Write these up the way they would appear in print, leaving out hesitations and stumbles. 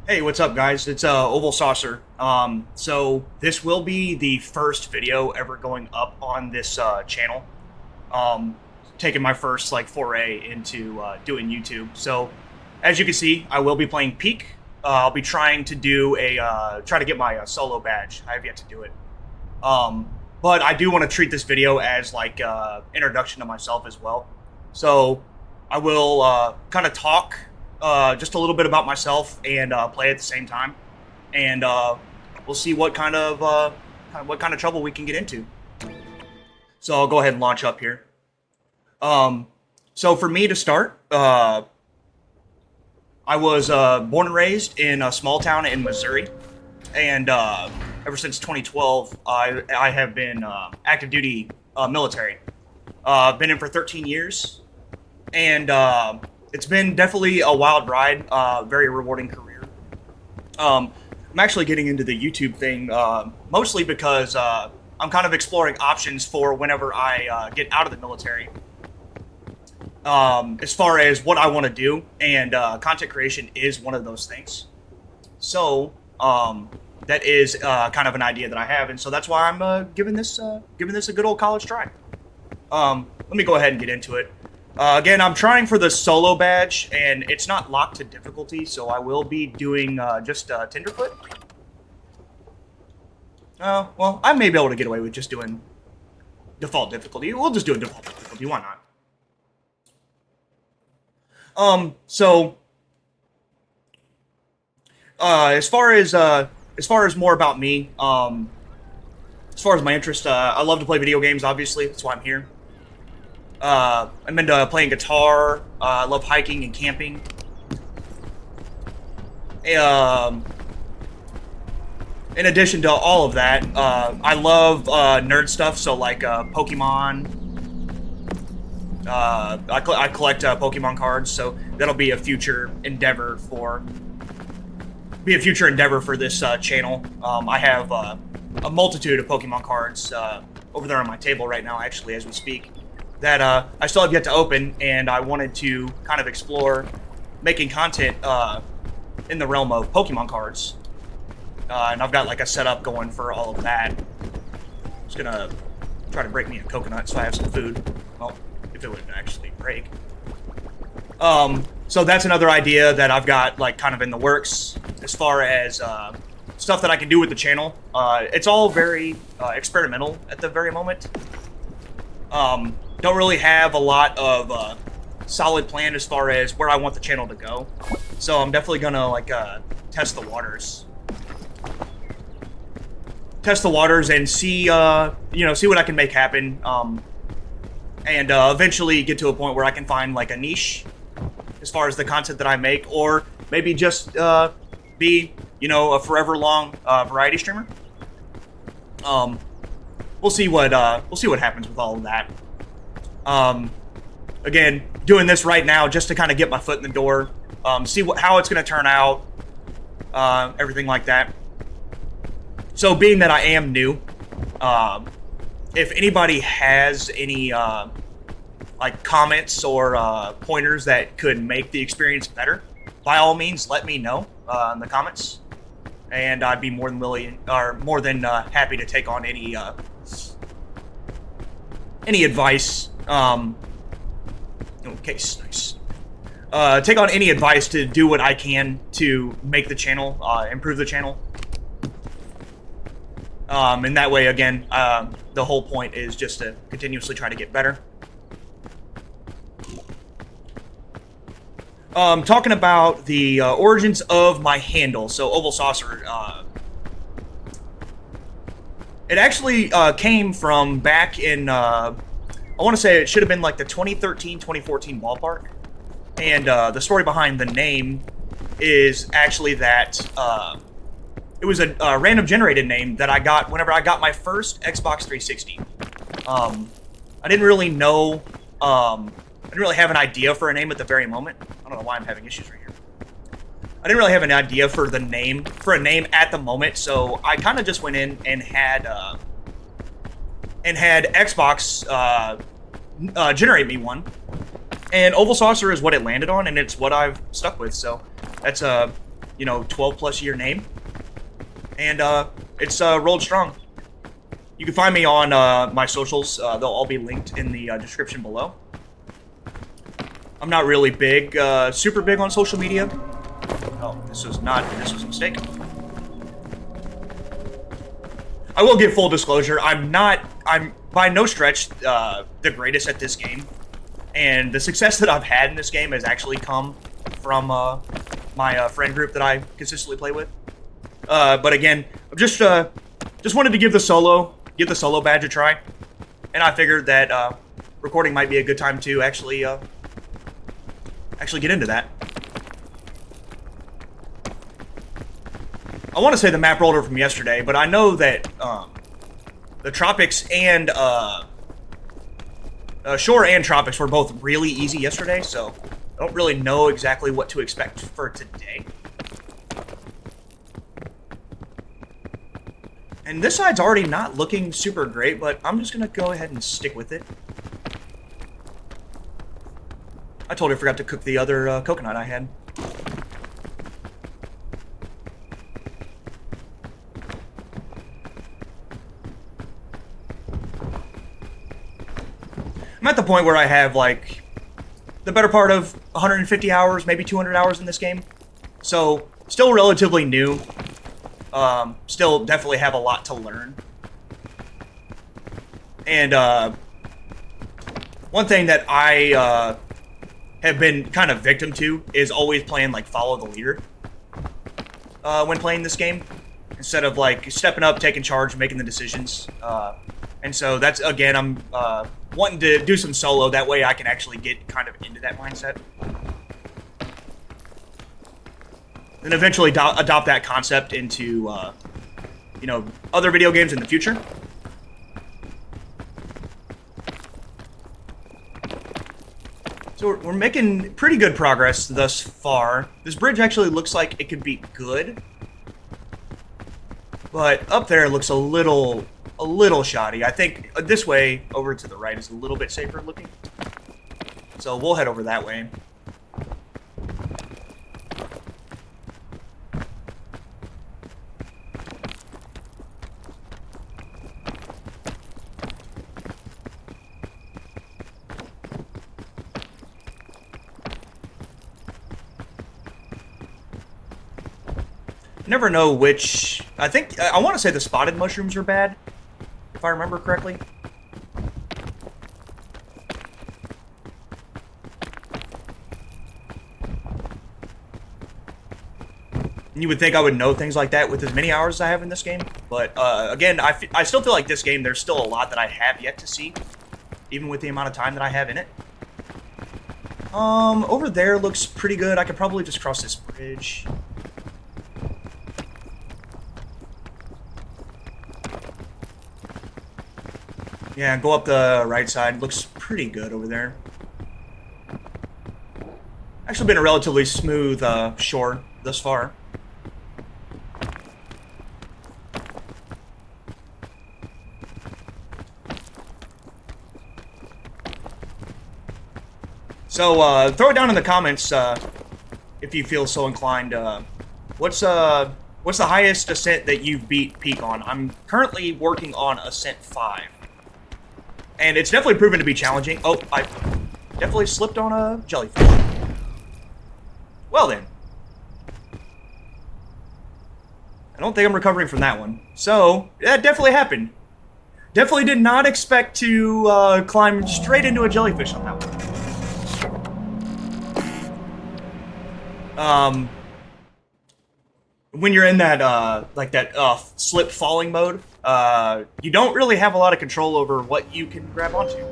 Hey, what's up, guys? It's Oval Saucer. So this will be the first video ever going up on this channel. Um, Taking my first foray into doing YouTube. So as you can see, I will be playing Peak. I'll be trying to do a try to get my solo badge. I have yet to do it. Um, but I do want to treat this video as introduction to myself as well. So I will kind of talk just a little bit about myself and play at the same time, and we'll see what kind of trouble we can get into. So I'll go ahead and launch up here. So for me to start, I was born and raised in a small town in Missouri, and ever since 2012, I have been active duty military. I've been in for 13 years, and it's been definitely a wild ride, very rewarding career. I'm actually getting into the YouTube thing mostly because I'm kind of exploring options for whenever I get out of the military. As far as what I want to do, and content creation is one of those things. So that is kind of an idea that I have, and so that's why I'm giving this a good old college try. Let me go ahead and get into it. Again, I'm trying for the solo badge, and it's not locked to difficulty, so I will be doing just Tenderfoot. Well, I may be able to get away with just doing default difficulty. We'll just do a default difficulty. Why not? So as far as more about me, as far as my interest, I love to play video games. Obviously, that's why I'm here. I'm into playing guitar. I love hiking and camping. In addition to all of that, I love nerd stuff. So Pokemon. I collect Pokemon cards, so that'll be a future endeavor for this channel. I have a multitude of Pokemon cards over there on my table right now, actually, as we speak, that I still have yet to open, and I wanted to kind of explore making content in the realm of Pokemon cards. And I've got a setup going for all of that. Just gonna try to break me a coconut so I have some food. Well, if it would actually break. So that's another idea that I've got kind of in the works as far as stuff that I can do with the channel. It's all very experimental at the very moment. Don't really have a lot of solid plan as far as where I want the channel to go. So I'm definitely gonna test the waters. Test the waters and see see what I can make happen. And eventually get to a point where I can find a niche as far as the content that I make, or maybe just be a forever long variety streamer. We'll see what happens with all of that. Again, doing this right now just to kind of get my foot in the door, see how it's going to turn out, everything like that. So being that I am new, if anybody has any comments or pointers that could make the experience better, by all means, let me know in the comments, and I'd be more than happy to take on any advice. Okay, nice. Take on any advice to do what I can to make the channel improve the channel. And that way, again, the whole point is just to continuously try to get better. Talking about the origins of my handle, so Oval Saucer. It actually came from back in, I want to say it should have been the 2013-2014 ballpark. And the story behind the name is actually that it was a random generated name that I got whenever I got my first Xbox 360. I didn't really know, I didn't really have an idea for a name at the very moment. I don't know why I'm having issues right here. I didn't really have an idea for a name at the moment, so I kind of just went in and had Xbox generate me one. And Oval Saucer is what it landed on, and it's what I've stuck with. So that's 12 plus year name, and it's rolled strong. You can find me on my socials. They'll all be linked in the description below. I'm not really big, super big on social media. Oh, this was a mistake. I will give full disclosure. I'm by no stretch the greatest at this game. And the success that I've had in this game has actually come from my friend group that I consistently play with. But again, I'm just wanted to give the solo badge a try. And I figured that recording might be a good time to actually get into that. I want to say the map roller from yesterday, but I know that the Tropics and Shore and Tropics were both really easy yesterday, so I don't really know exactly what to expect for today. And this side's already not looking super great, but I'm just going to go ahead and stick with it. I totally forgot to cook the other coconut I had. I'm at the point where I have, like, the better part of 150 hours, maybe 200 hours in this game. So, still relatively new. Still definitely have a lot to learn. And, one thing that I, have been kind of victim to is always playing, like, follow the leader. When playing this game. Instead of, like, stepping up, taking charge, making the decisions. And so that's, again, I'm, wanting to do some solo, that way I can actually get kind of into that mindset. And eventually adopt that concept into, other video games in the future. So we're making pretty good progress thus far. This bridge actually looks like it could be good. But up there it looks a little shoddy. I think this way over to the right is a little bit safer looking. So we'll head over that way. Never know which. I think I want to say the spotted mushrooms are bad, if I remember correctly. You would think I would know things like that with as many hours as I have in this game, but again, I still feel like this game, there's still a lot that I have yet to see, even with the amount of time that I have in it. Over there looks pretty good. I could probably just cross this bridge. Yeah, go up the right side. Looks pretty good over there. Actually been a relatively smooth shore thus far. So, throw it down in the comments if you feel so inclined. What's the highest ascent that you've beat Peak on? I'm currently working on Ascent 5. And it's definitely proven to be challenging. Oh, I definitely slipped on a jellyfish. Well then. I don't think I'm recovering from that one. So, that definitely happened. Definitely did not expect to climb straight into a jellyfish on that one. When you're in that, slip falling mode, you don't really have a lot of control over what you can grab onto.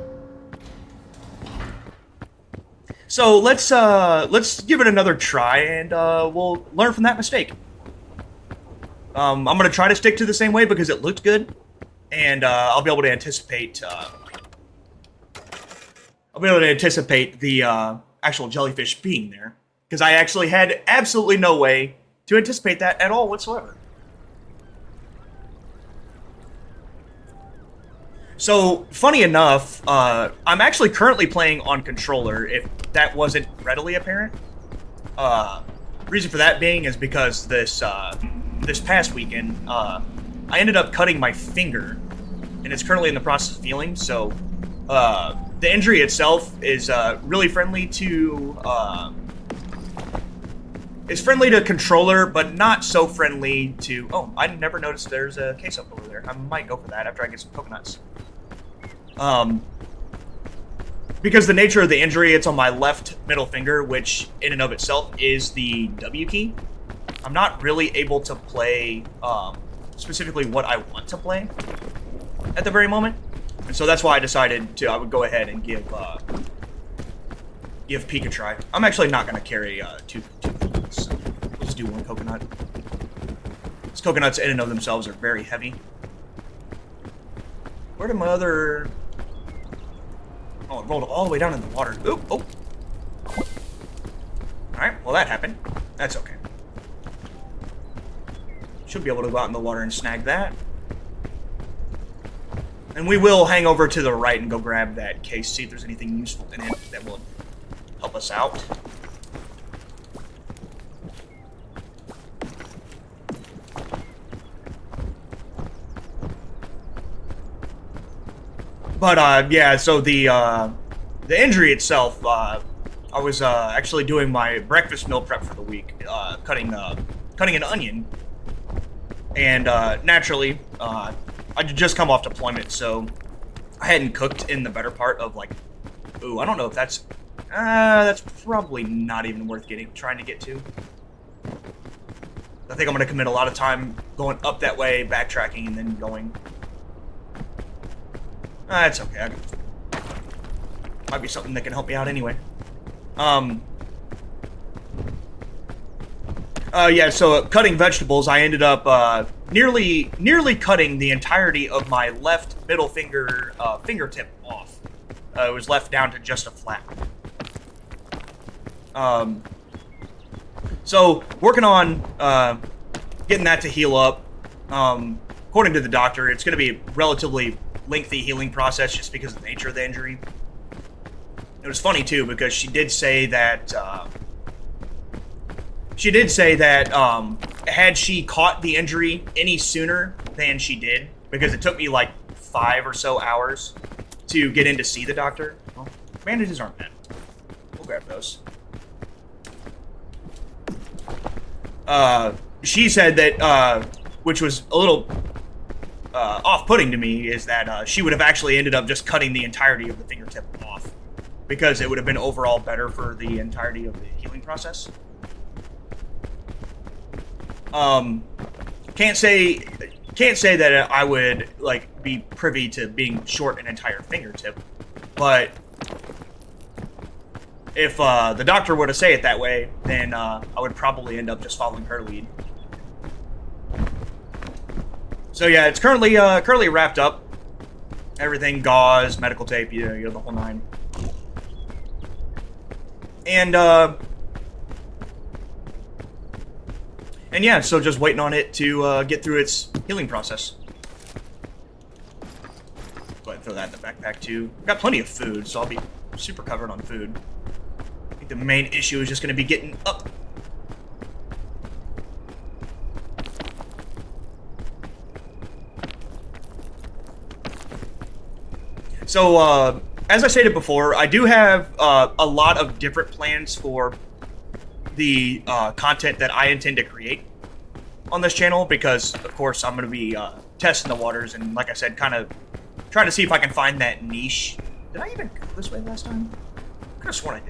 So let's give it another try, and we'll learn from that mistake. I'm gonna try to stick to the same way because it looked good, and I'll be able to anticipate. I'll be able to anticipate the actual jellyfish being there, because I actually had absolutely no way to anticipate that at all whatsoever. So, funny enough, I'm actually currently playing on controller, if that wasn't readily apparent. Reason for that being is because this this past weekend, I ended up cutting my finger, and it's currently in the process of healing. So the injury itself is really friendly to it's friendly to controller, but not so friendly to. Oh, I never noticed there's a case up over there. I might go for that after I get some coconuts. Because the nature of the injury, it's on my left middle finger, which in and of itself is the W key. I'm not really able to play specifically what I want to play at the very moment. And so that's why I decided I would go ahead and give Peek a try. I'm actually not going to carry two coconuts. So we'll just do one coconut. These coconuts in and of themselves are very heavy. Where did my other... Oh, it rolled all the way down in the water. Oop, oh. Alright, well that happened. That's okay. Should be able to go out in the water and snag that. And we will hang over to the right and go grab that case, see if there's anything useful in it that will help us out. But yeah, so the injury itself, I was actually doing my breakfast meal prep for the week, cutting an onion, and naturally, I just come off deployment, so I hadn't cooked in the better part of like, ooh, I don't know if that's probably not even worth trying to get to. I think I'm gonna commit a lot of time going up that way, backtracking, and then going. It's okay. Might be something that can help me out anyway. Yeah, so cutting vegetables, I ended up nearly cutting the entirety of my left middle finger fingertip off. It was left down to just a flap. So working on getting that to heal up. According to the doctor, it's going to be a relatively lengthy healing process just because of the nature of the injury. It was funny too because she did say that had she caught the injury any sooner than she did, because it took me like 5 or so hours to get in to see the doctor. Well, bandages aren't bad. We'll grab those. She said that, which was a little off-putting to me, is that she would have actually ended up just cutting the entirety of the fingertip off, because it would have been overall better for the entirety of the healing process. Can't say that I would like be privy to being short an entire fingertip, but if the doctor were to say it that way, then I would probably end up just following her lead. So yeah, it's currently wrapped up. Everything, gauze, medical tape, you know the whole nine. And yeah, so just waiting on it to get through its healing process. Go ahead and throw that in the backpack too. Got plenty of food, so I'll be super covered on food. I think the main issue is just going to be getting up. So, as I stated before, I do have a lot of different plans for the content that I intend to create on this channel, because, of course, I'm going to be testing the waters and, like I said, kind of trying to see if I can find that niche. Did I even go this way last time? I could have sworn I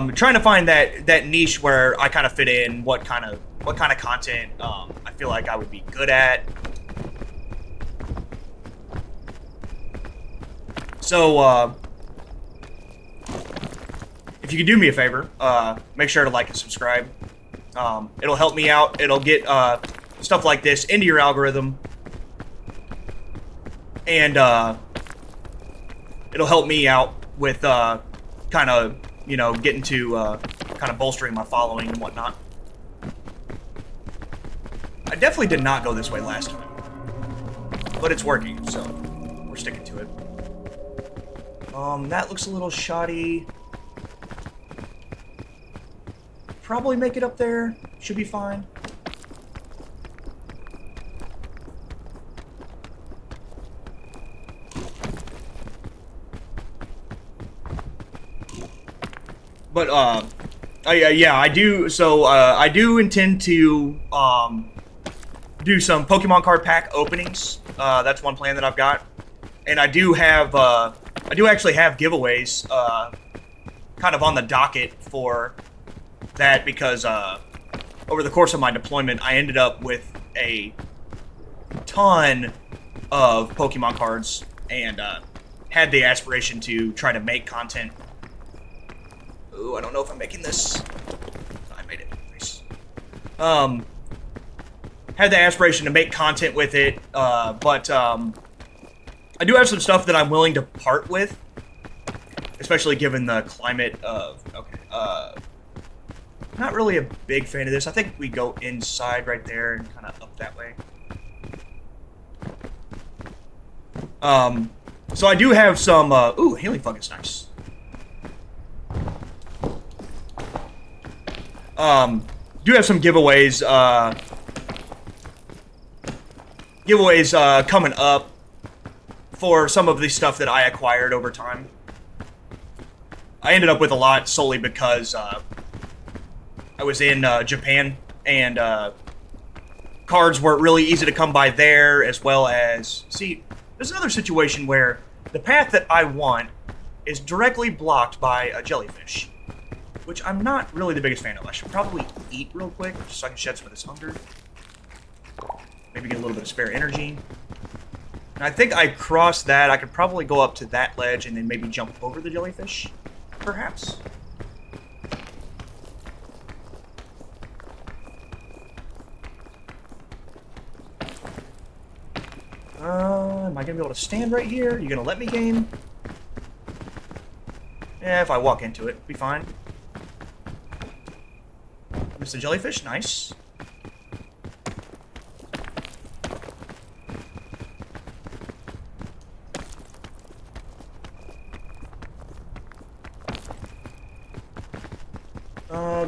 did. Trying to find that niche where I kind of fit in, what kind of content I feel like I would be good at. So, if you could do me a favor, make sure to like and subscribe. It'll help me out. It'll get stuff like this into your algorithm. And it'll help me out with kind of, getting to kind of bolstering my following and whatnot. I definitely did not go this way last time. But it's working, so we're sticking to it. That looks a little shoddy. probably make it up there. Should be fine. But, yeah, I do, so, I do intend to, do some Pokemon card pack openings. That's one plan that I've got. And I do actually have giveaways, kind of on the docket for that because, over the course of my deployment, I ended up with a ton of Pokemon cards and, had the aspiration to try to make content. Ooh, I don't know if I'm making this. I made it. Nice. Had the aspiration to make content with it, but I do have some stuff that I'm willing to part with, especially given the climate of, okay, not really a big fan of this. I think we go inside right there and kind of up that way. So I do have some, ooh, healing fungus, nice. Do have some giveaways, coming up for some of the stuff that I acquired over time. I ended up with a lot solely because, I was in, Japan, and, cards weren't really easy to come by there, as well as, see, there's another situation where the path that I want is directly blocked by a jellyfish, which I'm not really the biggest fan of. I should probably eat real quick, just so I can shed some of this hunger. Maybe get a little bit of spare energy. And I think I crossed that. I could probably go up to that ledge and then maybe jump over the jellyfish, perhaps. Am I gonna be able to stand right here? You gonna let me, game? Yeah, if I walk into it, be fine. Missed the jellyfish, nice.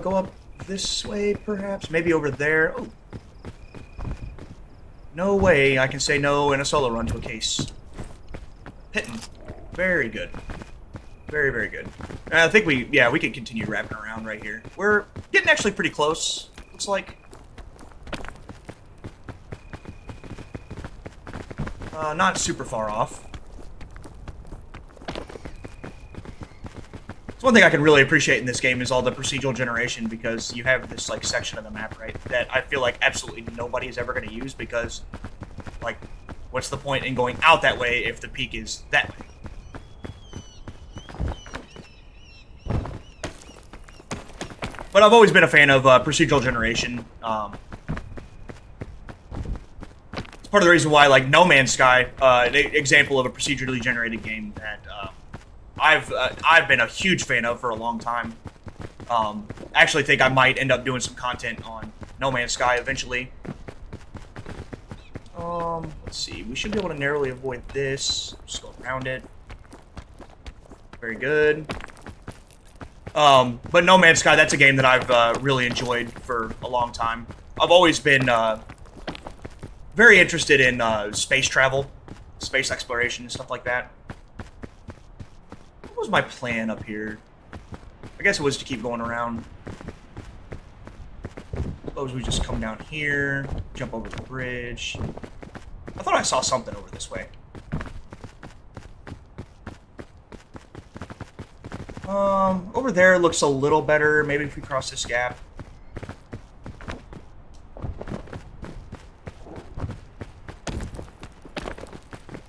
Go up this way, perhaps? Maybe over there. Oh. No way I can say no in a solo run to a case. Hitting. Very good. Very, very good. I think we can continue wrapping around right here. We're getting actually pretty close, looks like. Not super far off. It's one thing I can really appreciate in this game is all the procedural generation, because you have this, like, section of the map, right, that I feel like absolutely nobody is ever going to use, because, like, what's the point in going out that way if the peak is that way? But I've always been a fan of procedural generation. It's part of the reason why, like, No Man's Sky, an example of a procedurally generated game that I've been a huge fan of for a long time. I actually think I might end up doing some content on No Man's Sky eventually. Let's see. We should be able to narrowly avoid this. Just go around it. Very good. But No Man's Sky, that's a game that I've really enjoyed for a long time. I've always been very interested in space travel, space exploration, and stuff like that. What was my plan up here? I guess it was to keep going around. Suppose we just come down here, jump over the bridge. I thought I saw something over this way. Over there looks a little better. Maybe if we cross this gap.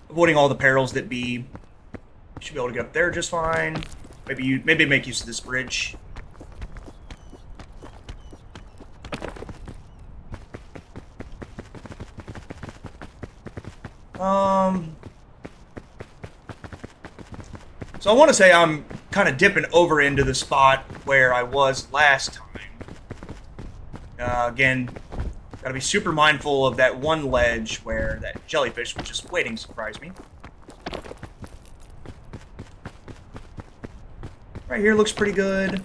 Avoiding all the perils that be. Should be able to get up there just fine. Maybe make use of this bridge. So I want to say I'm kind of dipping over into the spot where I was last time. Again, gotta be super mindful of that one ledge where that jellyfish was just waiting to surprise me. Right here looks pretty good.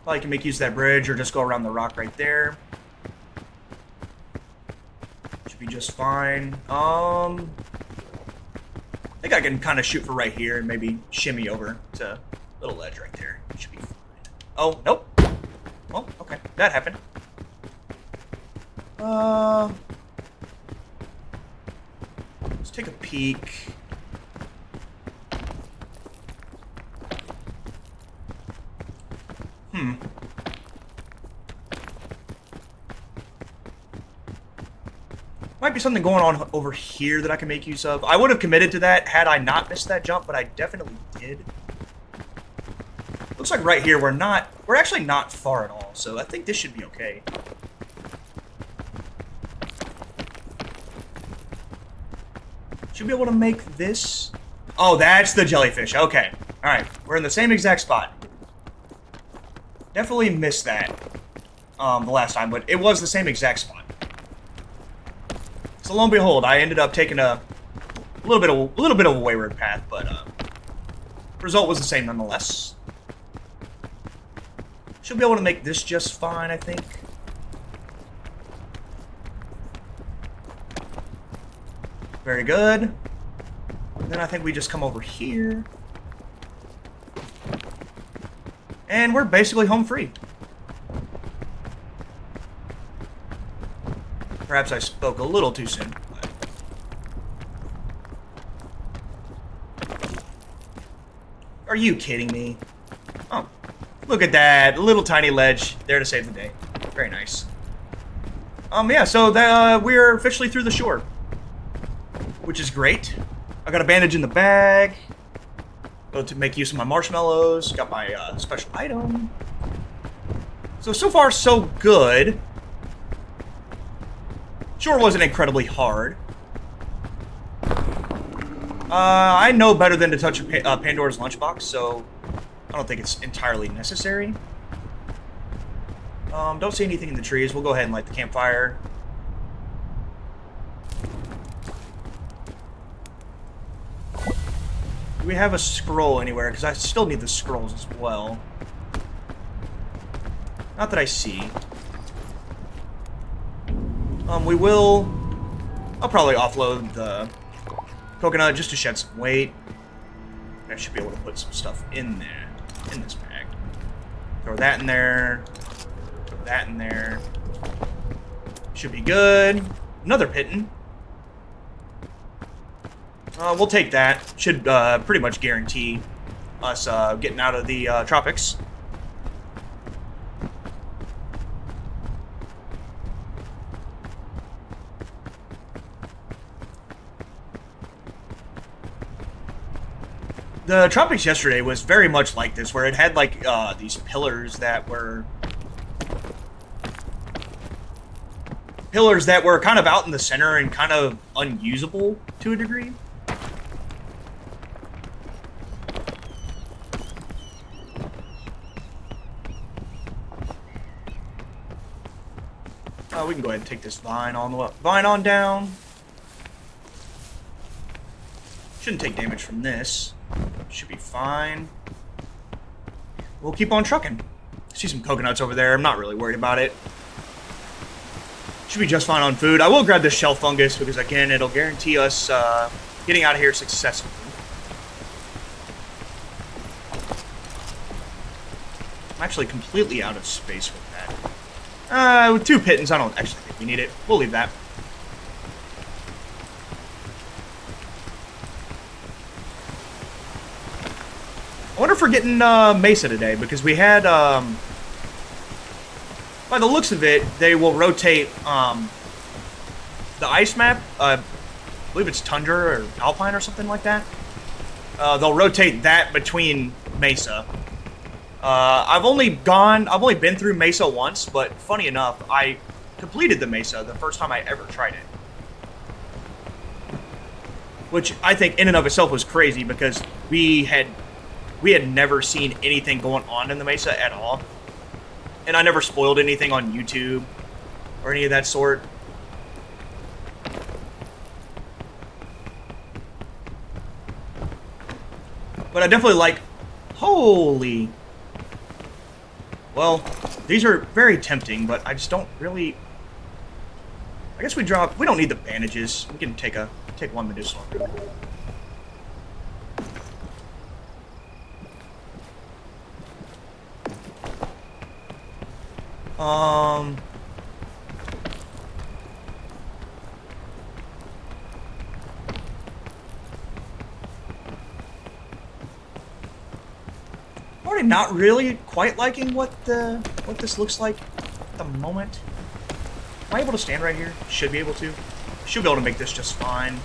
Probably can make use of that bridge or just go around the rock right there. Should be just fine. I think I can kind of shoot for right here and maybe shimmy over to a little ledge right there. Should be fine. Oh, nope. Well, okay. That happened. Let's take a peek. Might be something going on over here that I can make use of. I would have committed to that had I not missed that jump, but I definitely did. Looks like right here we're actually not far at all, so I think this should be okay. Should be able to make this. Oh, that's the jellyfish. Okay. Alright, we're in the same exact spot. Definitely missed that the last time, but it was the same exact spot. So lo and behold, I ended up taking a little bit of a wayward path, but result was the same nonetheless. Should be able to make this just fine, I think. Very good. And then I think we just come over here. And we're basically home free. Perhaps I spoke a little too soon. Are you kidding me? Oh, look at that little tiny ledge there to save the day. Very nice. Yeah, so we're officially through the shore, which is great. I got a bandage in the bag. Go to make use of my marshmallows. Got my special item. So far, so good. Sure wasn't incredibly hard. I know better than to touch Pandora's lunchbox, so I don't think it's entirely necessary. Don't see anything in the trees. We'll go ahead and light the campfire. Do we have a scroll anywhere? Because I still need the scrolls as well. Not that I see. I'll probably offload the coconut just to shed some weight. I should be able to put some stuff in there, in this bag. Throw that in there. Throw that in there. Should be good. Another pitten. We'll take that. Should pretty much guarantee us getting out of the tropics. The tropics yesterday was very much like this, where it had like these pillars that were kind of out in the center and kind of unusable to a degree. We can go ahead and take this vine on down. Shouldn't take damage from this. Should be fine. We'll keep on trucking. See some coconuts over there. I'm not really worried about it. Should be just fine on food. I will grab this shell fungus because, again, it'll guarantee us getting out of here successfully. I'm actually completely out of space with that. With 2 pittons, I don't actually think we need it. We'll leave that. I wonder if we're getting Mesa today, because we had, by the looks of it, they will rotate the ice map. I believe it's Tundra or Alpine or something like that. They'll rotate that between Mesa. I've only been through Mesa once, but funny enough, I completed the Mesa the first time I ever tried it. Which I think in and of itself was crazy, because we had never seen anything going on in the Mesa at all. And I never spoiled anything on YouTube or any of that sort. But I definitely like... Holy... Well, these are very tempting, but I just don't really... I guess we don't need the bandages. We can take one medicinal root. Already not really quite liking what this looks like at the moment. Am I able to stand right here? Should be able to. Should be able to make this just fine.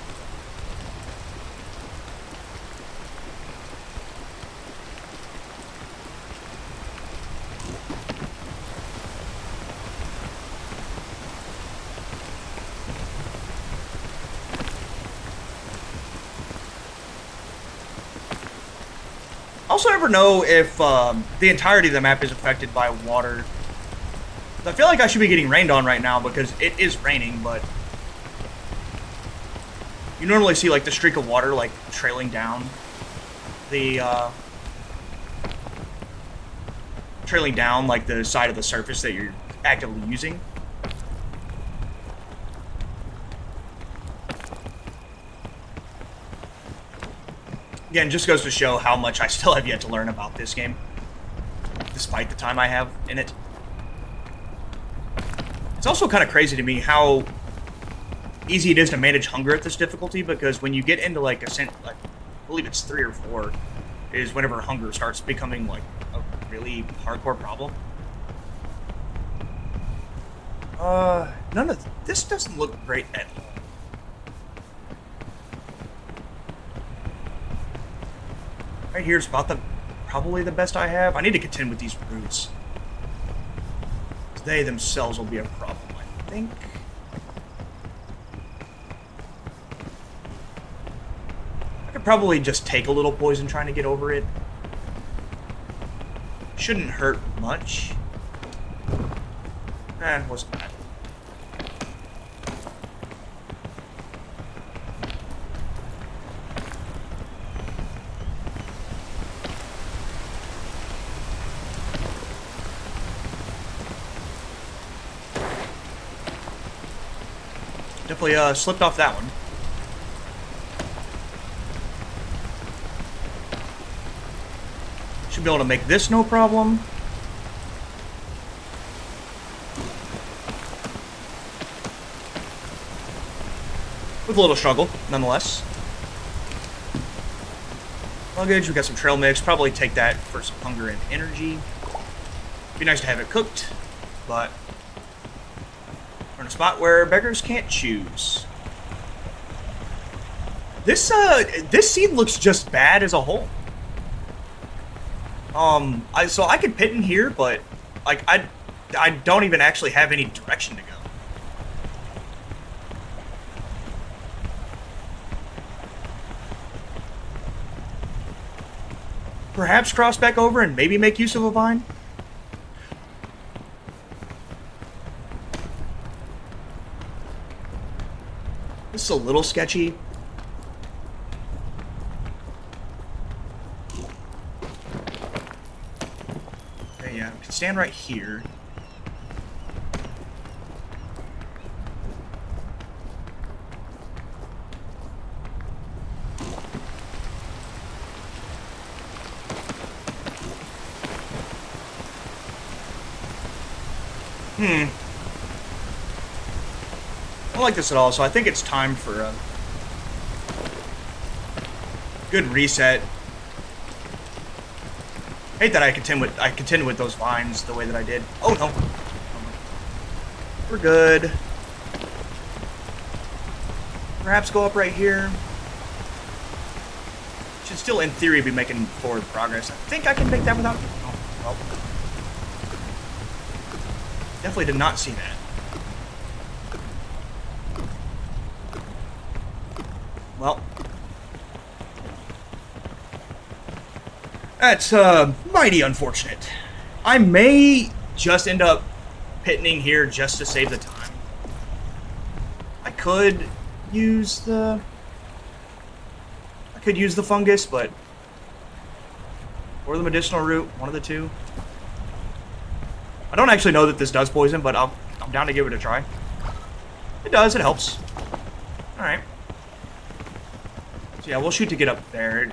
Also, never know if the entirety of the map is affected by water. I feel like I should be getting rained on right now because it is raining, but you normally see like the streak of water like trailing down like the side of the surface that you're actively using. Again, just goes to show how much I still have yet to learn about this game, despite the time I have in it. It's also kind of crazy to me how easy it is to manage hunger at this difficulty, because when you get into like I believe it's 3 or 4, is whenever hunger starts becoming like a really hardcore problem. None of this doesn't look great at all. Right here is probably the best I have. I need to contend with these roots. They themselves will be a problem, I think. I could probably just take a little poison trying to get over it. Shouldn't hurt much. Wasn't bad. Definitely slipped off that one. Should be able to make this no problem. With a little struggle, nonetheless. Luggage, we got some trail mix. Probably take that for some hunger and energy. Be nice to have it cooked, but we're in a spot where beggars can't choose. This seed looks just bad as a whole. So I could pit in here, but like I don't even actually have any direction to go. Perhaps cross back over and maybe make use of a vine? This is a little sketchy. Okay, yeah, we can stand right here. I don't like this at all, so I think it's time for a good reset. Hate that I contended with those vines the way that I did. Oh no. We're good. Perhaps go up right here. Should still, in theory, be making forward progress. I think I can make that without... Oh, well. Definitely did not see that. Well. That's, mighty unfortunate. I may just end up pitting here just to save the time. I could use the fungus, but... or the medicinal root, one of the two. I don't actually know that this does poison, but I'm down to give it a try. It does. It helps. All right. So yeah, we'll shoot to get up there.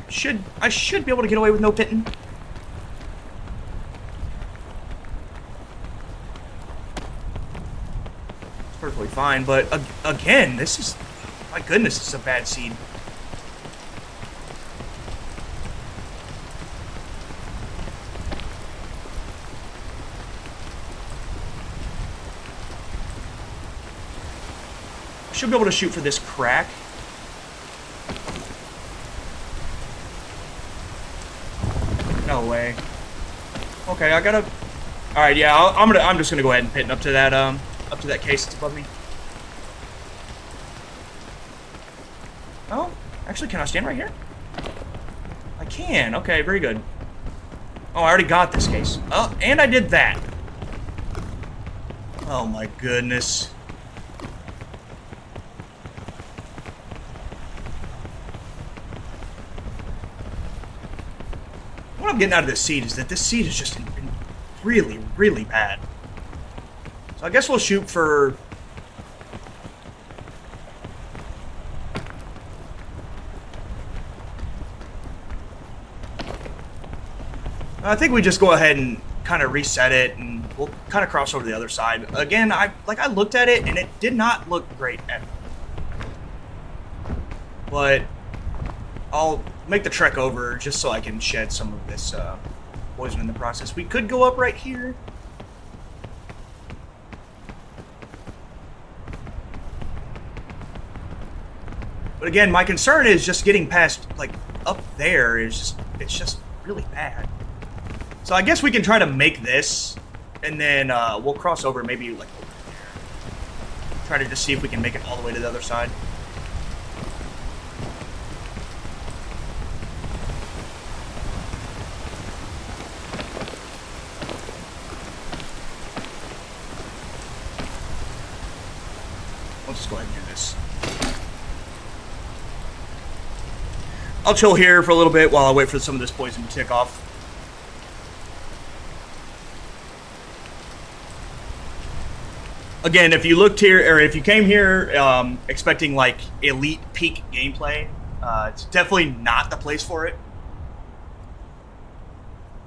I should be able to get away with no pitting. It's perfectly fine, but again, this is, my goodness, this is a bad seed. Should be able to shoot for this crack. No way. Okay, I gotta. All right, yeah, I'm just gonna go ahead and pit up to that case that's above me. Oh, actually, can I stand right here? I can. Okay, very good. Oh, I already got this case. Oh, and I did that. Oh my goodness. What I'm getting out of this seed is that this seed has just been really, really bad. So I guess we'll shoot for... I think we just go ahead and kind of reset it, and we'll kind of cross over to the other side. Again, I looked at it, and it did not look great at all. But I'll make the trek over just so I can shed some of this poison in the process. We could go up right here. But again, my concern is just getting past, like, up there is just, it's just really bad. So I guess we can try to make this, and then we'll cross over maybe, like, over there. Try to just see if we can make it all the way to the other side. Let's just go ahead and do this. I'll chill here for a little bit while I wait for some of this poison to tick off. Again, if you looked here, or if you came here expecting like elite peak gameplay, it's definitely not the place for it.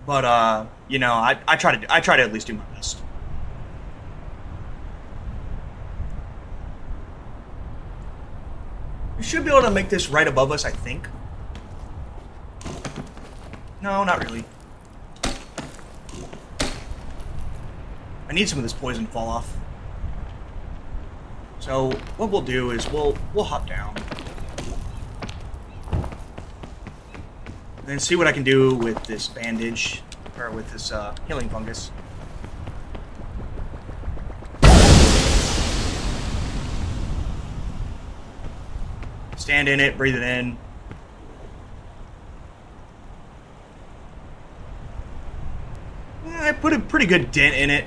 But you know, I try to at least do my best. We should be able to make this right above us, I think. No, not really. I need some of this poison to fall off. So what we'll do is we'll hop down. And then see what I can do with this bandage, or with this healing fungus. Stand in it, breathe it in. I put a pretty good dent in it.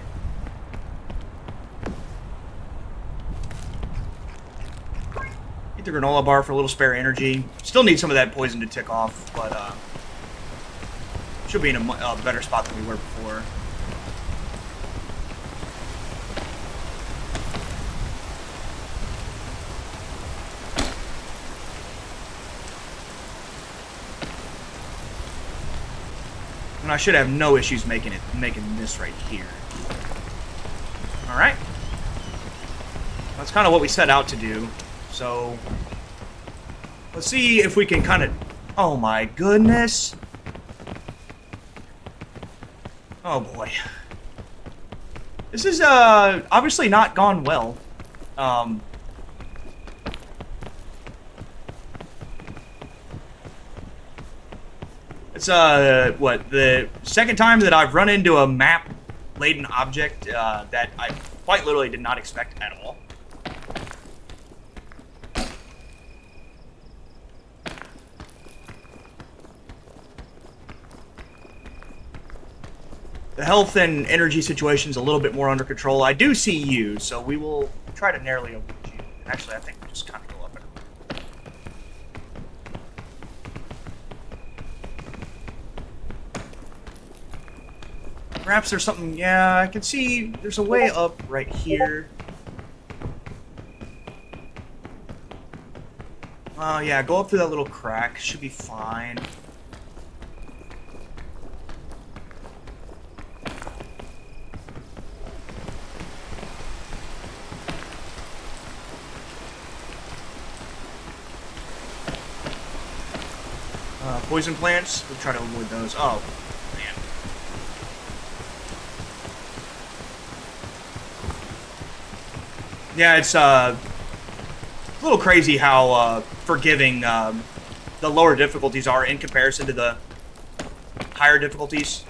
Eat the granola bar for a little spare energy. Still need some of that poison to tick off, but should be in a better spot than we were before. And I should have no issues making this right here. All right. That's kind of what we set out to do. So let's see if we can kind of... Oh my goodness. Oh boy. This is obviously not gone well. It's what, the second time that I've run into a map-laden object that I quite literally did not expect at all. The health and energy situation's a little bit more under control. I do see you, so we will try to narrowly avoid you. Actually, I think we just kind of go up and Perhaps there's something... Yeah, I can see there's a way up right here. Oh, yeah, go up through that little crack. Should be fine. Poison plants, we'll try to avoid those. Oh, man. Yeah, it's a little crazy how forgiving the lower difficulties are in comparison to the higher difficulties.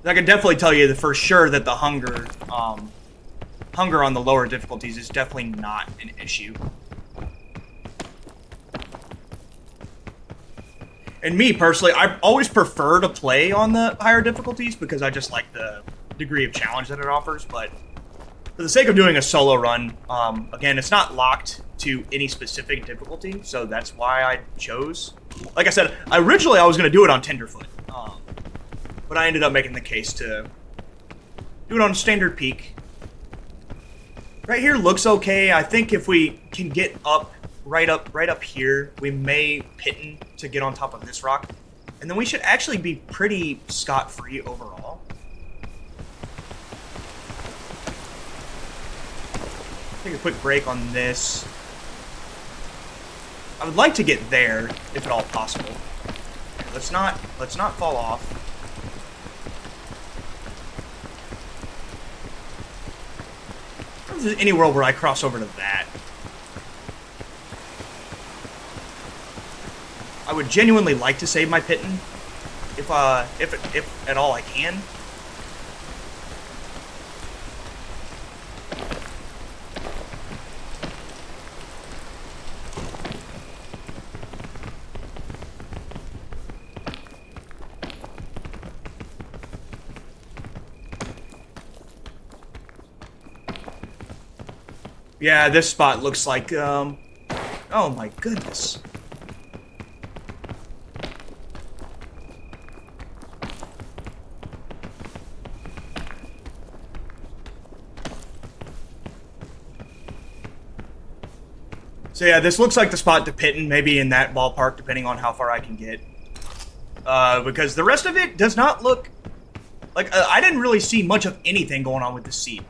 I can definitely tell you for sure that the hunger on the lower difficulties is definitely not an issue. And me, personally, I always prefer to play on the higher difficulties because I just like the degree of challenge that it offers, but for the sake of doing a solo run, again, it's not locked to any specific difficulty, so that's why I chose. Like I said, originally I was going to do it on Tenderfoot, but I ended up making the case to do it on Standard Peak. Right here looks okay. I think if we can get up, right up here, we may pitten to get on top of this rock. And then we should actually be pretty scot-free overall. Take a quick break on this. I would like to get there, if at all possible. Let's not fall off. If there's any world where I cross over to that. I would genuinely like to save my Pitten, if at all I can. Yeah, this spot looks like, oh my goodness. So yeah, this looks like the spot to Pitten, maybe in that ballpark, depending on how far I can get. Because the rest of it does not look... Like, I didn't really see much of anything going on with the seat.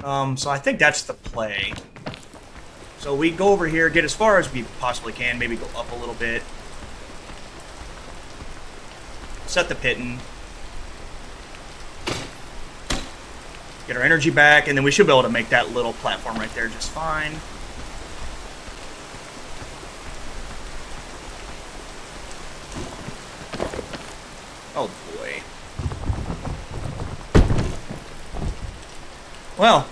So I think that's the play. So we go over here, get as far as we possibly can, maybe go up a little bit. Set the Pitten. Get our energy back, and then we should be able to make that little platform right there just fine. Oh boy. Well,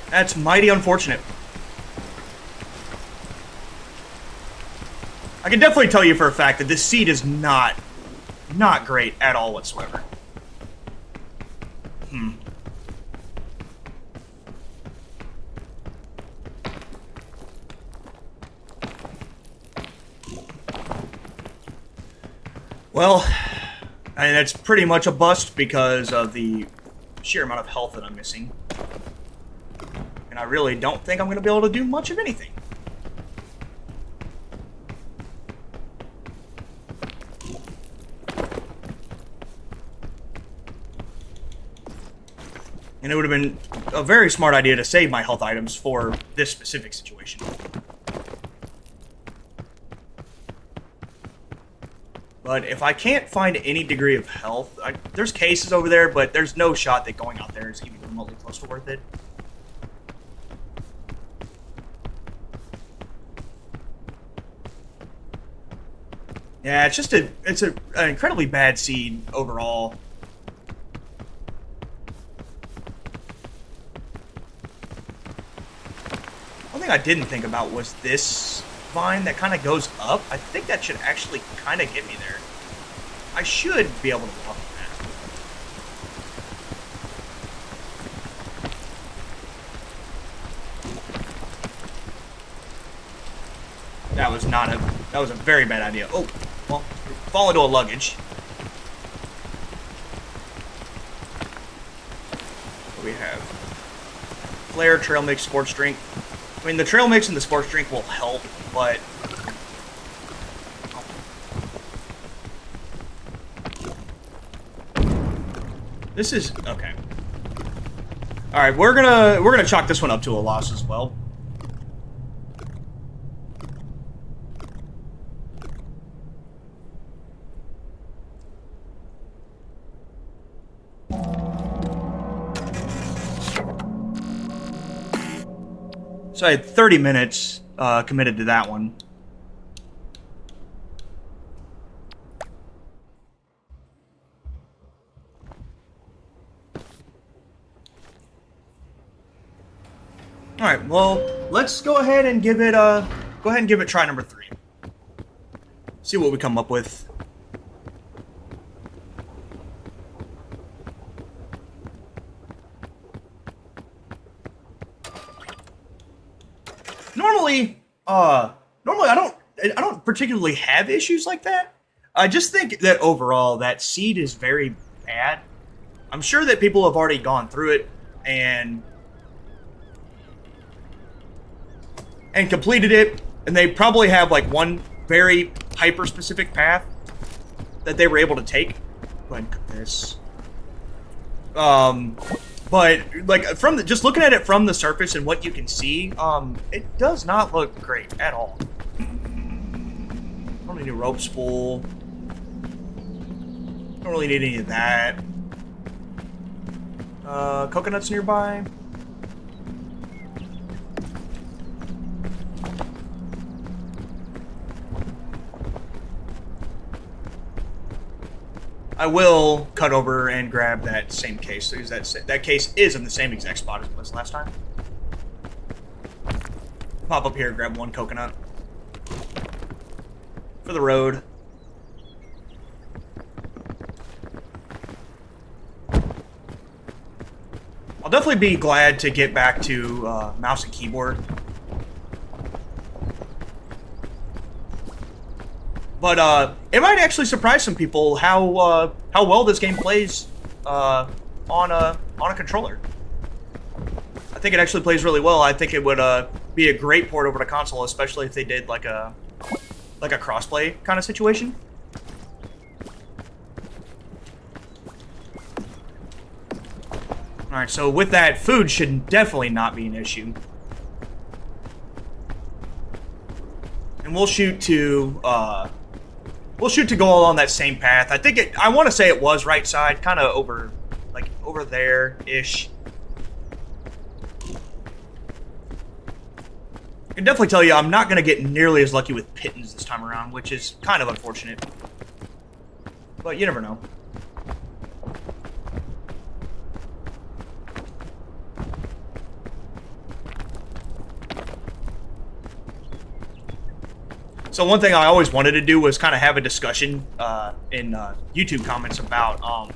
that's mighty unfortunate. I can definitely tell you for a fact that this seat is not great at all whatsoever. Well, I mean, that's pretty much a bust because of the sheer amount of health that I'm missing. And I really don't think I'm going to be able to do much of anything. And it would have been a very smart idea to save my health items for this specific situation. But if I can't find any degree of health, there's cases over there, but there's no shot that going out there is even remotely close to worth it. Yeah, it's just an incredibly bad seed overall. One thing I didn't think about was this vine that kind of goes up. I think that should actually kind of get me there. I should be able to walk on that. That was not a... That was a very bad idea. Oh, well, fall into a luggage. What do we have? Flare, trail mix, sports drink. I mean, the trail mix and the sports drink will help, but... This is... Okay. Alright, we're gonna chalk this one up to a loss as well. So I had 30 minutes committed to that one. All right, well, let's go ahead and give it try number 3. See what we come up with. Normally I don't particularly have issues like that. I just think that overall that seed is very bad. I'm sure that people have already gone through it and completed it, and they probably have like one very hyper specific path that they were able to take. Go ahead and cook this. But like just looking at it from the surface and what you can see, it does not look great at all. Don't need a rope spool. Don't really need any of that. Coconuts nearby. I will cut over and grab that same case, because that case is in the same exact spot as it was last time. Pop up here, grab one coconut. For the road. I'll definitely be glad to get back to mouse and keyboard. But it might actually surprise some people how well this game plays on a controller. I think it actually plays really well. I think it would be a great port over to console, especially if they did like a crossplay kind of situation. All right, so with that, food should definitely not be an issue. And we'll shoot to go along that same path. I want to say it was right side, kind of over there-ish. I can definitely tell you I'm not going to get nearly as lucky with pittons this time around, which is kind of unfortunate. But you never know. So one thing I always wanted to do was kind of have a discussion in YouTube comments about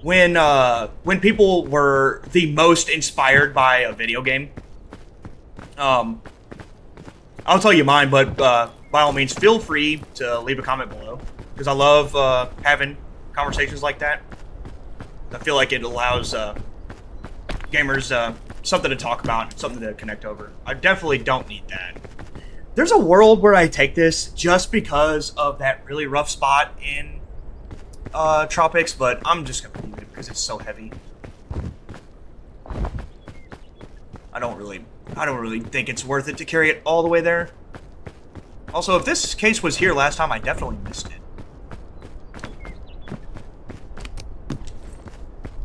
when people were the most inspired by a video game. I'll tell you mine, but by all means, feel free to leave a comment below, because I love having conversations like that. I feel like it allows gamers something to talk about, something to connect over. I definitely don't need that. There's a world where I take this just because of that really rough spot in Tropics, but I'm just gonna leave it because it's so heavy. I don't really think it's worth it to carry it all the way there. Also, if this case was here last time, I definitely missed it.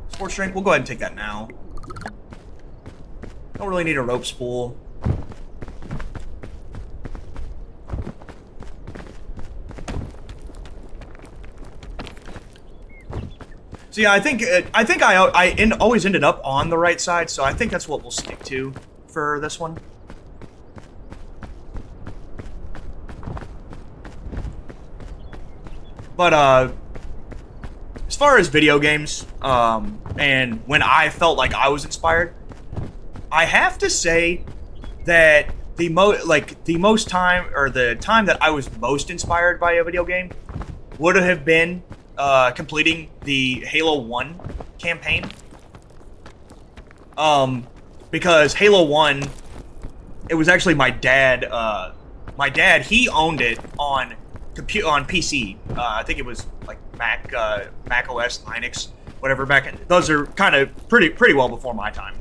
Sports drink, we'll go ahead and take that now. Don't really need a rope spool. So yeah, I think I always ended up on the right side, so I think that's what we'll stick to for this one. But as far as video games, and when I felt like I was inspired, I have to say that the time that I was most inspired by a video game would have been completing the Halo 1 campaign. Because Halo 1, it was actually my dad. My dad, he owned it on PC. I think it was like Mac OS, Linux, whatever. Those are kind of pretty well before my time.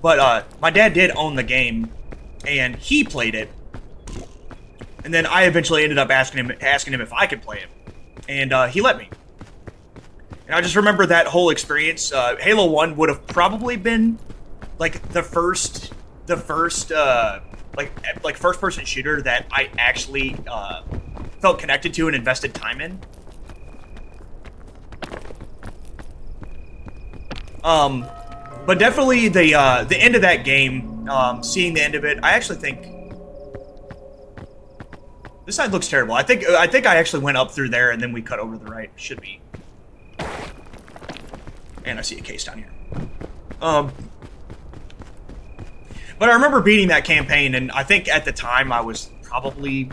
But my dad did own the game, and he played it. And then I eventually ended up asking him if I could play it, and he let me. And I just remember that whole experience. Halo 1 would have probably been like the first first-person shooter that I actually felt connected to and invested time in. But definitely the end of that game, seeing the end of it, I actually think this side looks terrible. I think I actually went up through there and then we cut over to the right. Should be. And I see a case down here. But I remember beating that campaign, and I think at the time I was probably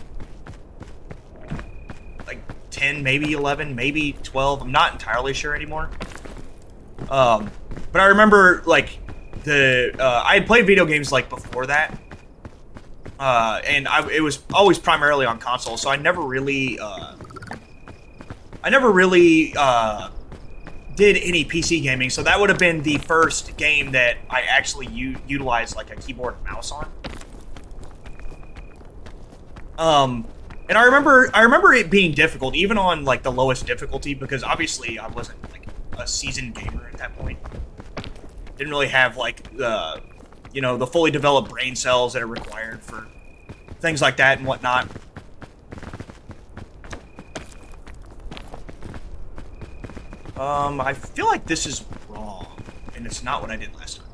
like 10, maybe 11, maybe 12. I'm not entirely sure anymore. But I remember like I had played video games like before that, and it was always primarily on console, so I never really did any PC gaming, so that would have been the first game that I actually utilized like a keyboard and mouse on. And I remember it being difficult, even on like the lowest difficulty, because obviously I wasn't like a seasoned gamer at that point. Didn't really have like the fully developed brain cells that are required for things like that and whatnot. I feel like this is wrong, and it's not what I did last time.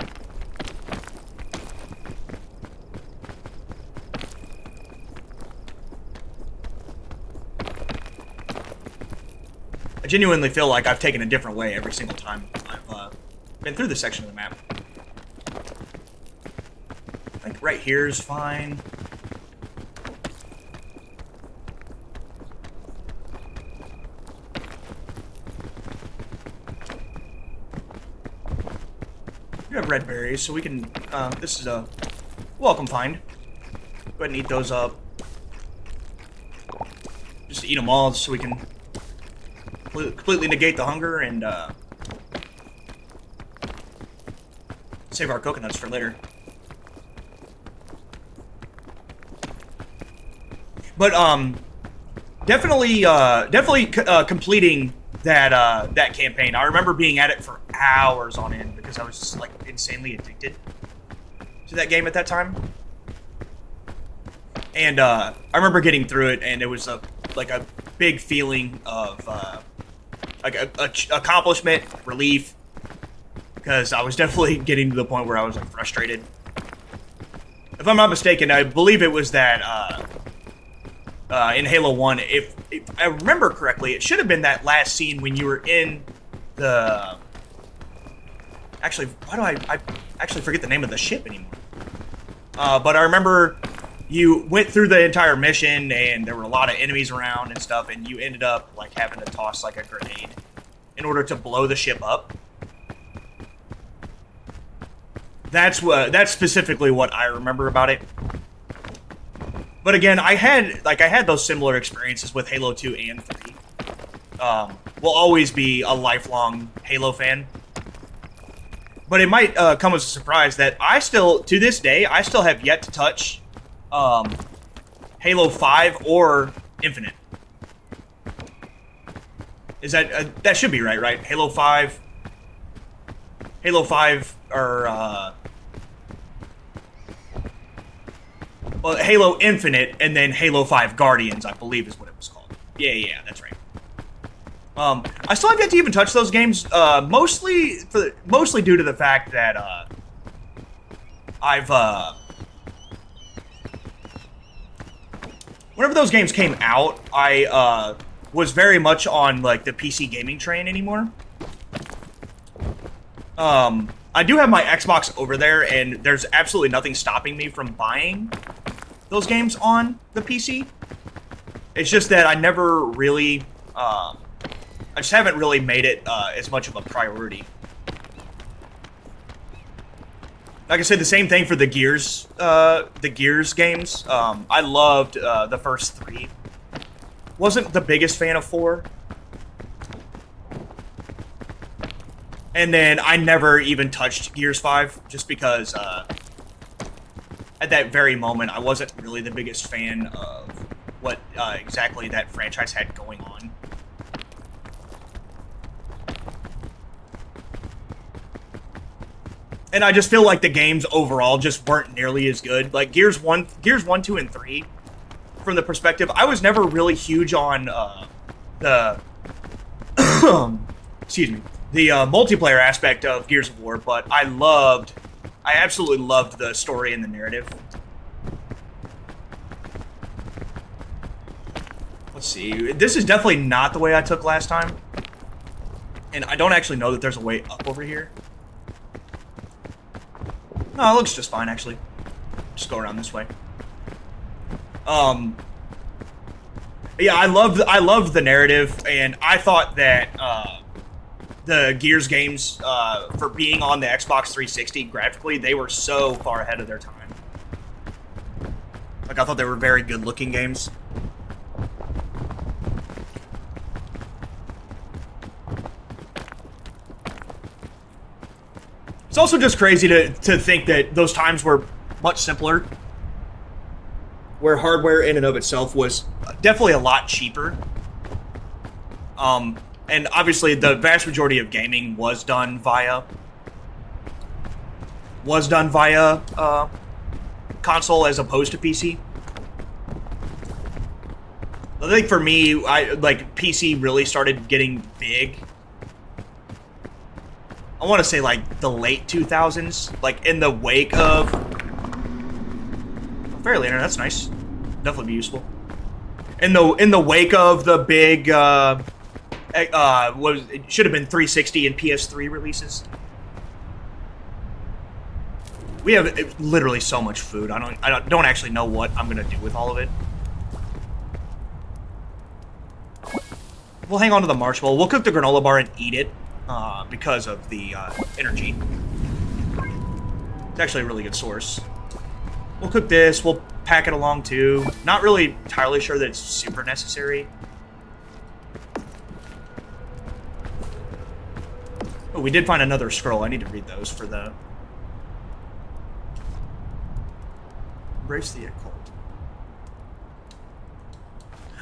I genuinely feel like I've taken a different way every single time I've been through this section of the map. I think right here is fine. We have red berries, so we can, this is a welcome find. Go ahead and eat those up. Just eat them all so we can completely negate the hunger and, save our coconuts for later. But, definitely completing that campaign. I remember being at it for hours on end because I was just like insanely addicted to that game at that time. And I remember getting through it, and it was a big feeling of like a accomplishment, relief, because I was definitely getting to the point where I was like frustrated. If I'm not mistaken, I believe it was that in Halo 1, if I remember correctly, it should have been that last scene when you were in the... Actually, why do I actually forget the name of the ship anymore? But I remember you went through the entire mission, and there were a lot of enemies around and stuff, and you ended up like having to toss like a grenade in order to blow the ship up. That's specifically what I remember about it. But again, I had those similar experiences with Halo 2 and 3. Will always be a lifelong Halo fan. But it might come as a surprise that to this day, I still have yet to touch Halo 5 or Infinite. Is that should be right? Halo 5, or well, Halo Infinite, and then Halo 5 Guardians, I believe is what it was called. Yeah, that's right. I still have yet to even touch those games, mostly due to the fact that whenever those games came out, I was very much on like the PC gaming train anymore. I do have my Xbox over there, and there's absolutely nothing stopping me from buying those games on the PC. It's just that I never really, I just haven't really made it as much of a priority. Like I said, the same thing for the Gears games. I loved the first 3. Wasn't the biggest fan of 4. And then I never even touched Gears 5, just because at that very moment I wasn't really the biggest fan of what exactly that franchise had going on. And I just feel like the games overall just weren't nearly as good. Like Gears 1, 2, and 3, from the perspective, I was never really huge on the excuse me, the multiplayer aspect of Gears of War, but I absolutely loved the story and the narrative. Let's see, this is definitely not the way I took last time. And I don't actually know that there's a way up over here. No, it looks just fine, actually. Just go around this way. Yeah, I loved the narrative, and I thought that the Gears games, for being on the Xbox 360 graphically, they were so far ahead of their time. Like, I thought they were very good-looking games. It's also just crazy to think that those times were much simpler, where hardware in and of itself was definitely a lot cheaper. And obviously the vast majority of gaming was done via console as opposed to PC. I think for me, PC really started getting big, I want to say like the late 2000s, like in the wake of Fairly Internet. That's nice. Definitely be useful. In the wake of the big it should have been 360 and PS3 releases. We have literally so much food. I don't actually know what I'm gonna do with all of it. We'll hang on to the marshmallow. We'll cook the granola bar and eat it because of the energy. It's actually a really good source. We'll cook this. We'll pack it along too. Not really entirely sure that it's super necessary. Oh, we did find another scroll. I need to read those for the... Embrace the occult.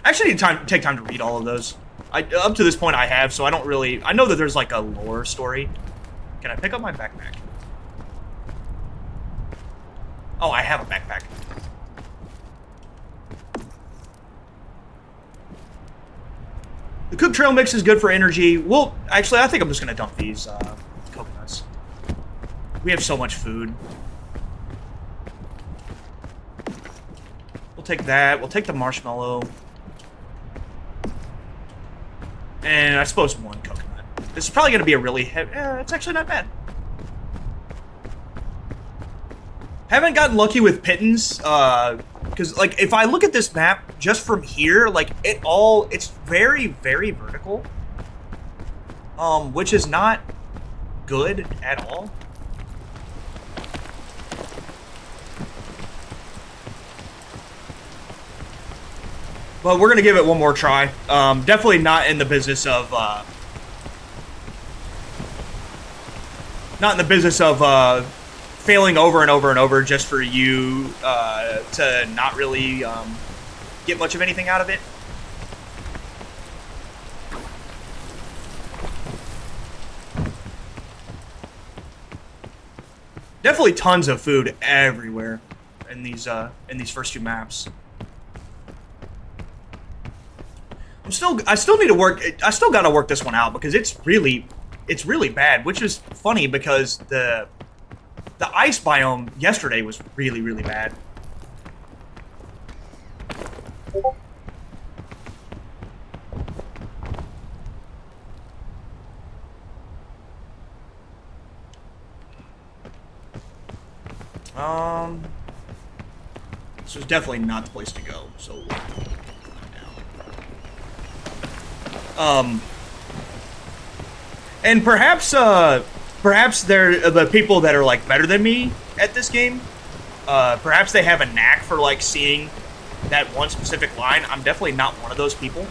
I actually need to take time to read all of those. Up to this point I have, so I don't really... I know that there's like a lore story. Can I pick up my backpack? Oh, I have a backpack. The cooked trail mix is good for energy. Well, actually, I think I'm just going to dump these coconuts. We have so much food. We'll take that. We'll take the marshmallow. And I suppose one coconut. This is probably going to be a really heavy... it's actually not bad. Haven't gotten lucky with pittons, because, like, if I look at this map just from here, like, it's very, very vertical, which is not good at all. But we're gonna give it one more try. Definitely not in the business of, failing over and over and over just for you to not really get much of anything out of it. Definitely tons of food everywhere in these first two maps. I still need to work. I still got to work this one out because it's really bad, which is funny because the ice biome yesterday was really, really bad. This was definitely not the place to go, so and perhaps they're the people that are like better than me at this game. Perhaps they have a knack for like seeing that one specific line. I'm definitely not one of those people.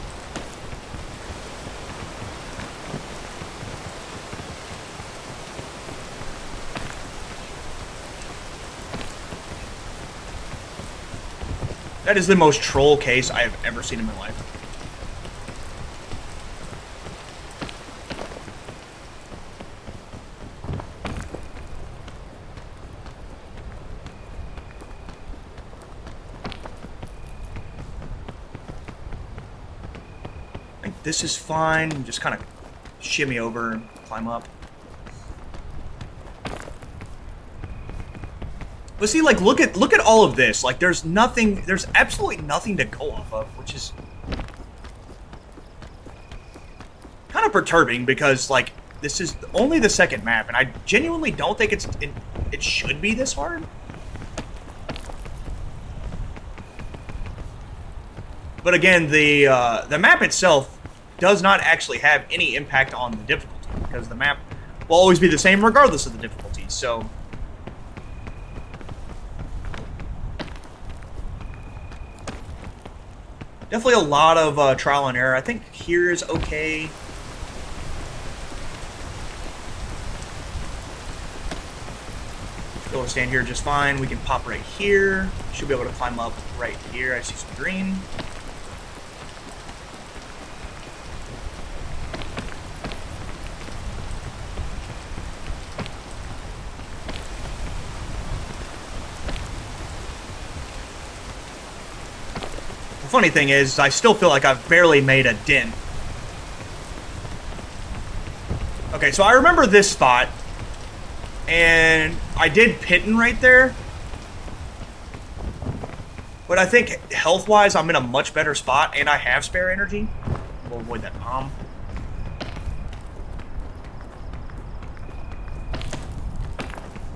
That is the most troll case I have ever seen in my life. I think this is fine. Just kind of shimmy over and climb up. But see, like, look at all of this. Like, there's absolutely nothing to go off of, which is kind of perturbing because, like, this is only the second map, and I genuinely don't think it should be this hard. But again, the map itself does not actually have any impact on the difficulty because the map will always be the same regardless of the difficulty. So. Definitely a lot of trial and error. I think here is okay. Be able to stand here just fine. We can pop right here. Should be able to climb up right here. I see some green. Funny thing is, I still feel like I've barely made a dent. Okay, so I remember this spot, and I did pitting right there. But I think health-wise, I'm in a much better spot, and I have spare energy. We'll avoid that bomb.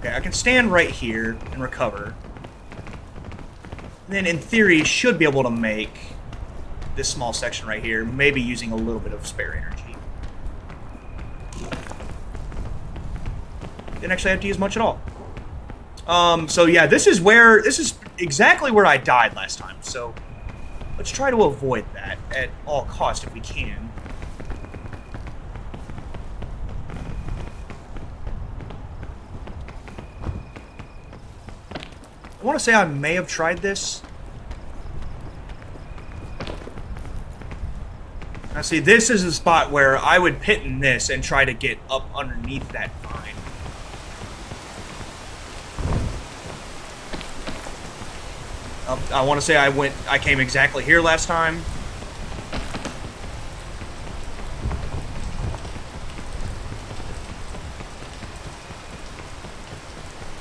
Okay, I can stand right here and recover. Then, in theory, should be able to make this small section right here, maybe using a little bit of spare energy. Didn't actually have to use much at all. So yeah, this is exactly where I died last time. So let's try to avoid that at all costs if we can. I want to say I may have tried this. Now see, this is a spot where I would pit in this and try to get up underneath that vine. I want to say I came exactly here last time.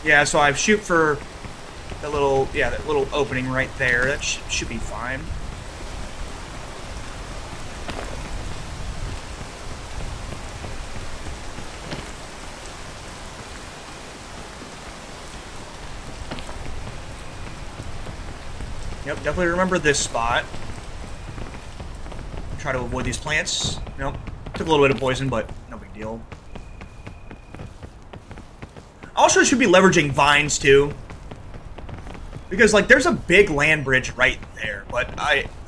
Yeah, so I shoot for that little opening right there. That should be fine. Yep, definitely remember this spot. Try to avoid these plants. Nope. Took a little bit of poison, but no big deal. Also should be leveraging vines too. Because, like, there's a big land bridge right there, but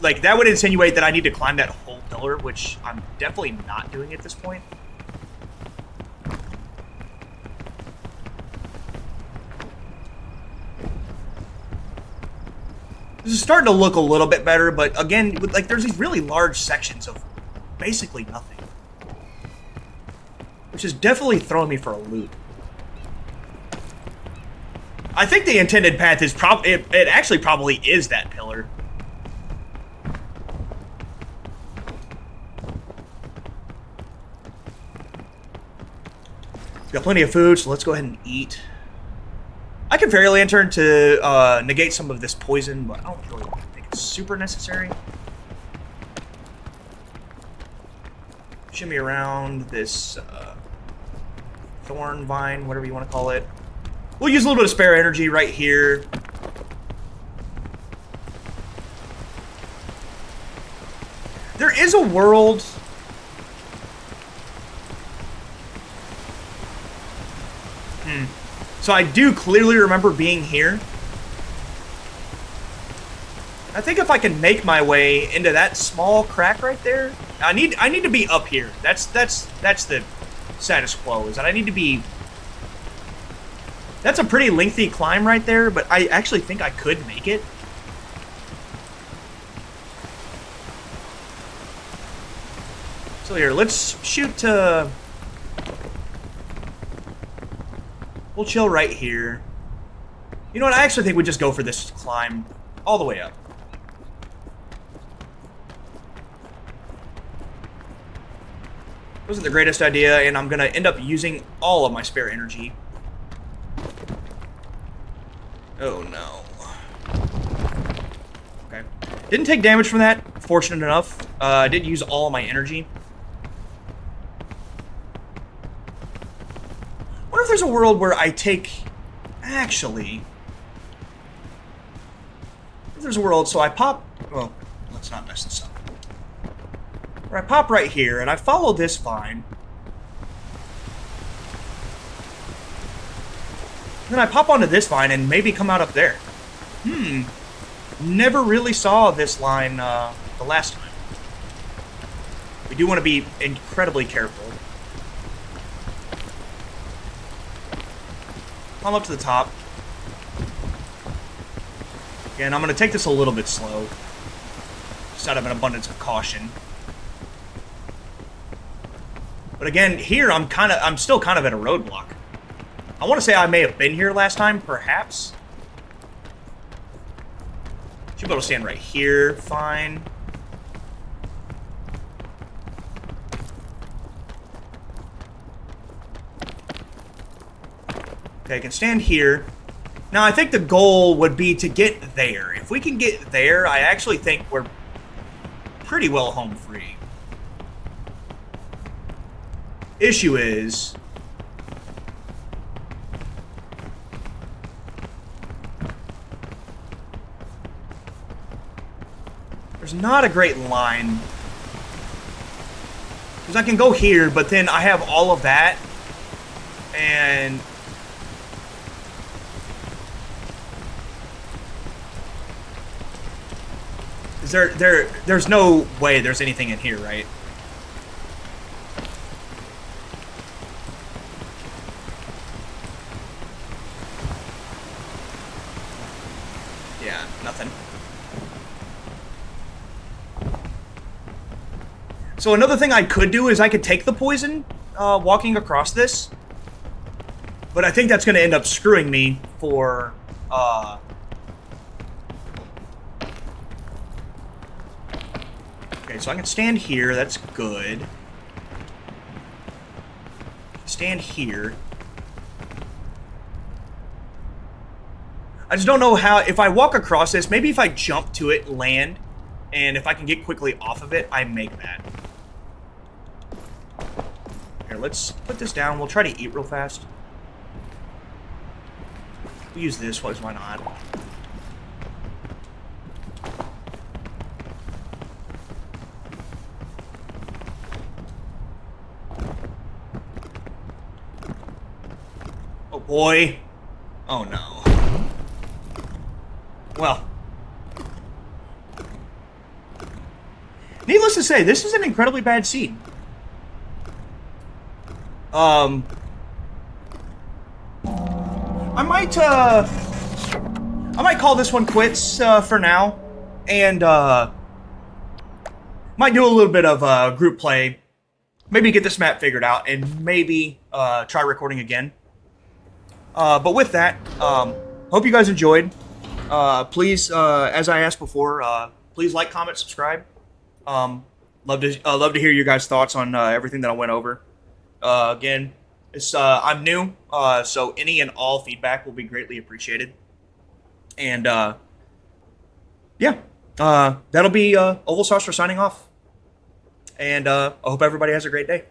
that would insinuate that I need to climb that whole pillar, which I'm definitely not doing at this point. This is starting to look a little bit better, but again, there's these really large sections of basically nothing. Which is definitely throwing me for a loop. I think the intended path is it actually probably is that pillar. We've got plenty of food, so let's go ahead and eat. I can Fairy Lantern to negate some of this poison, but I don't really think it's super necessary. Shimmy around this thorn vine, whatever you want to call it. We'll use a little bit of spare energy right here. There is a world... So I do clearly remember being here. I think if I can make my way into that small crack right there, I need to be up here. That's the status quo, is that I need to be... That's a pretty lengthy climb right there, but I actually think I could make it. So here, let's shoot to... We'll chill right here. You know what, I actually think we just go for this climb all the way up. Wasn't the greatest idea, and I'm gonna end up using all of my spare energy. Oh no. Okay. Didn't take damage from that, fortunate enough. I did use all of my energy. What if there's a world where I take... Actually... If there's a world, so I pop... Well, let's not mess this up. Where I pop right here, and I follow this vine. Then I pop onto this vine and maybe come out up there. Never really saw this line the last time. We do want to be incredibly careful. Climb up to the top. Again, I'm going to take this a little bit slow. Just out of an abundance of caution. But again, here I'm still kind of at a roadblock. I want to say I may have been here last time, perhaps. Should be able to stand right here, fine. Okay, I can stand here. Now, I think the goal would be to get there. If we can get there, I actually think we're pretty well home free. Issue is... there's not a great line. Because I can go here, but then I have all of that. And... is there's no way there's anything in here, right? Yeah, nothing. So another thing I could do is I could take the poison walking across this. But I think that's going to end up screwing me for... Okay, so I can stand here. That's good. Stand here. I just don't know how... if I walk across this, maybe if I jump to it, land, and if I can get quickly off of it, I make that. Here, let's put this down. We'll try to eat real fast. We'll use this. Why not? Oh boy. Oh no. Well. Needless to say, this is an incredibly bad seed. I might call this one quits for now, and might do a little bit of group play, maybe get this map figured out, and maybe try recording again. But with that, hope you guys enjoyed. Please, as I asked before, please like, comment, subscribe. Love to hear your guys' thoughts on everything that I went over. Again, I'm new, so any and all feedback will be greatly appreciated. And yeah, that'll be Oval Saucer signing off. And I hope everybody has a great day.